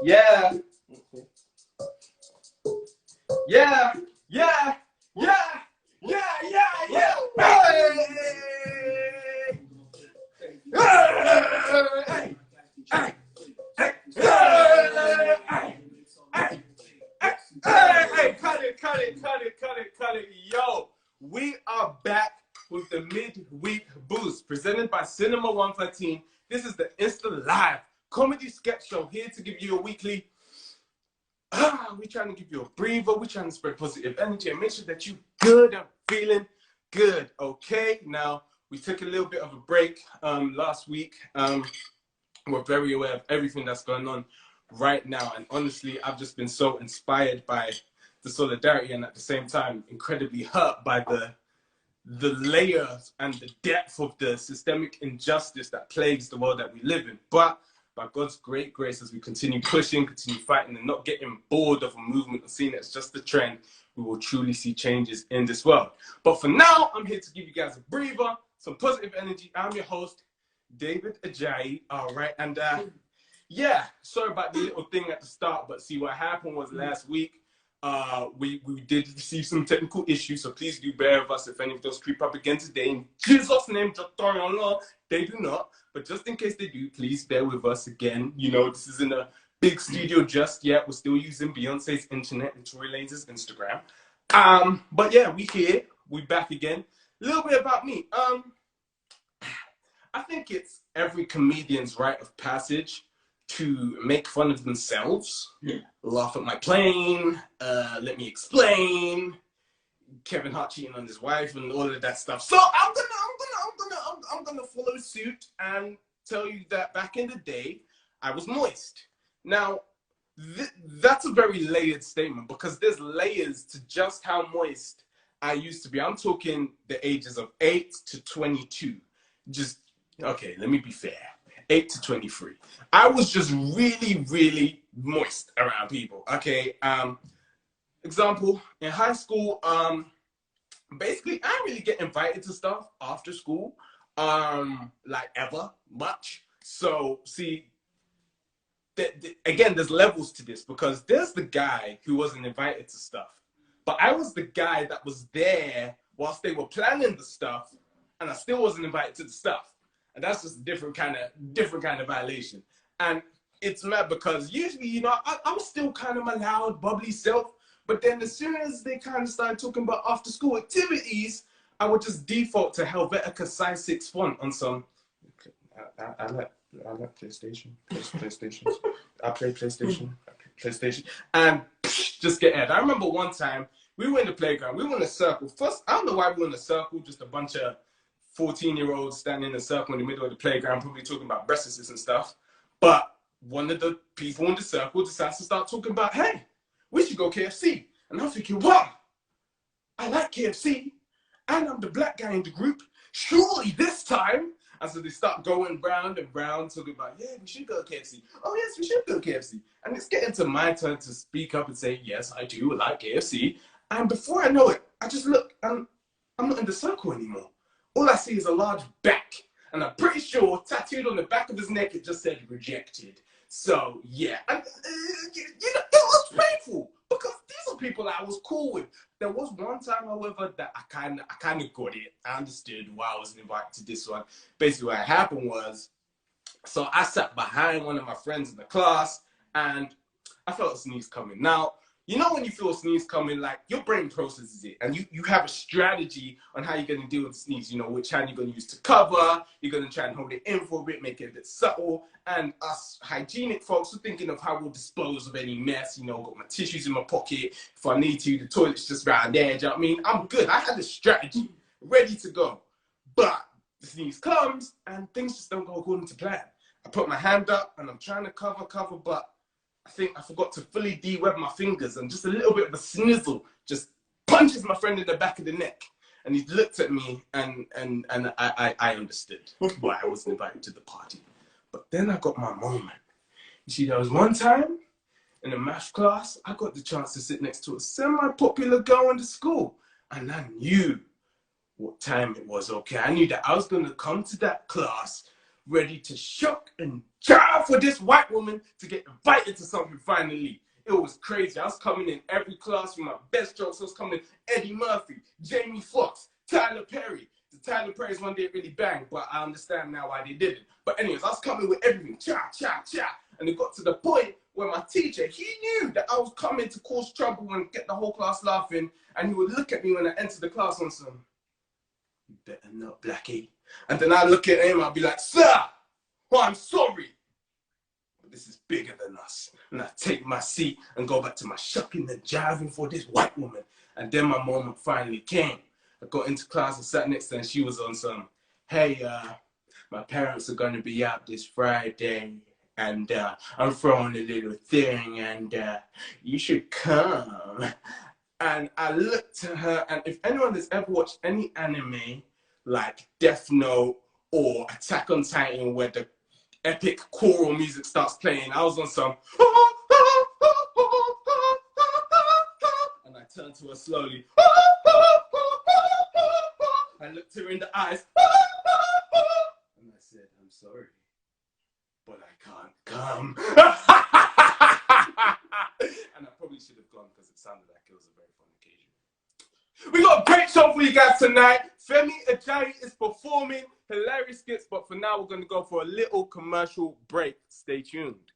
Yeah. Yeah. Yeah. Yeah. Yeah. Yeah. Yeah. Hey. Hey. Hey. Hey, cut it. Yo, we are back with the Midweek Boost, presented by Cinema 113. This is the Insta-Live comedy sketch show here to give you a weekly, we're trying to give you a breather, we're trying to spread positive energy and make sure that you're good and feeling good, okay? Now, we took a little bit of a break last week. We're very aware of everything that's going on right now, and honestly, I've just been so inspired by the solidarity and at the same time incredibly hurt by the layers and the depth of the systemic injustice that plagues the world that we live in. But by God's great grace, as we continue pushing, continue fighting, and not getting bored of a movement and seeing it as just a trend, we will truly see changes in this world. But for now, I'm here to give you guys a breather, some positive energy. I'm your host, David Ajayi. All right, and yeah, sorry about the little thing at the start, but see, what happened was last week, we did receive some technical issues, so please do bear with us if any of those creep up again today. In Jesus' name, they do not, but just in case they do, please bear with us again. You know, this isn't a big studio just yet. We're still using Beyonce's internet and Tory Lanez's Instagram. But yeah, we here, we back again. A little bit about me. I think it's every comedian's rite of passage to make fun of themselves, laugh at my plane, let me explain, Kevin Hart cheating on his wife and all of that stuff. So I'm gonna follow suit and tell you that back in the day, I was moist. Now, that's a very layered statement because there's layers to just how moist I used to be. I'm talking the ages of 8 to 22. Just, okay, let me be fair. 8 to 23. I was just really moist around people. Okay. Example, in high school, basically I didn't really get invited to stuff after school, like ever much. So see, again, there's levels to this because there's the guy who wasn't invited to stuff, but I was the guy that was there whilst they were planning the stuff, and I still wasn't invited to the stuff. And that's just a different kind of violation. And it's mad because usually, you know, I was still kind of my loud, bubbly self. But then as soon as they kind of started talking about after school activities, I would just default to Helvetica size 6 font on some. I like PlayStation. PlayStation. I play PlayStation. And just get ahead. I remember one time we were in the playground. We were in a circle. First, I don't know why we were in a circle, just a bunch of 14-year-olds standing in a circle in the middle of the playground, probably talking about breasts and stuff. But one of the people in the circle decides to start talking about, hey, we should go KFC. And I'm thinking, wow, I like KFC. And I'm the black guy in the group. Surely this time. And so they start going round and round, talking about, yeah, we should go KFC. Oh, yes, we should go KFC. And it's getting to my turn to speak up and say, yes, I do like KFC. And before I know it, I just look, and I'm not in the circle anymore. All I see is a large back, and I'm pretty sure tattooed on the back of his neck, it just said rejected. So, yeah, and, you know, it was painful because these are people I was cool with. There was one time, however, that I kind of got it. I understood why I wasn't invited to this one. Basically, what happened was, so I sat behind one of my friends in the class, and I felt a sneeze coming. Now, you know when you feel a sneeze coming, like your brain processes it, and you have a strategy on how you're going to deal with the sneeze. You know, which hand you're going to use to cover, you're going to try and hold it in for a bit, make it a bit subtle. And us hygienic folks are thinking of how we'll dispose of any mess. You know, got my tissues in my pocket. If I need to, the toilet's just right there. Do you know what I mean? I'm good. I had a strategy ready to go. But the sneeze comes, and things just don't go according to plan. I put my hand up, and I'm trying to cover, but I think I forgot to fully de-web my fingers, and just a little bit of a snizzle just punches my friend in the back of the neck. And he looked at me, and I understood why I wasn't invited to the party. But then I got my moment. You see, there was one time in a math class, I got the chance to sit next to a semi-popular girl in the school. And I knew what time it was, okay? I knew that I was going to come to that class ready to shock and jive for this white woman to get invited to something finally. It was crazy. I was coming in every class with my best jokes. I was coming in Eddie Murphy, Jamie Foxx, Tyler Perry. The Tyler Perry's one didn't really bang, but I understand now why they didn't. But anyways, I was coming with everything, cha, cha, cha. And it got to the point where my teacher, he knew that I was coming to cause trouble and get the whole class laughing. And he would look at me when I entered the class on some, "You better not, Blackie." And then I look at him, I'll be like, "Sir, oh, I'm sorry. But this is bigger than us." And I take my seat and go back to my shucking and jiving for this white woman. And then my moment finally came. I got into class and sat next to her, and she was on some, "Hey, my parents are going to be out this Friday, and I'm throwing a little thing, and you should come." And I looked at her, and if anyone has ever watched any anime like Death Note or Attack on Titan where the epic choral music starts playing, I was on some and I turned to her slowly. I looked her in the eyes and I said, "I'm sorry, but I can't come." And I probably should have gone because it sounded like it was a very fun occasion. We got a great show for you guys tonight. Femi Ajayi is performing hilarious skits, but for now we're going to go for a little commercial break. Stay tuned.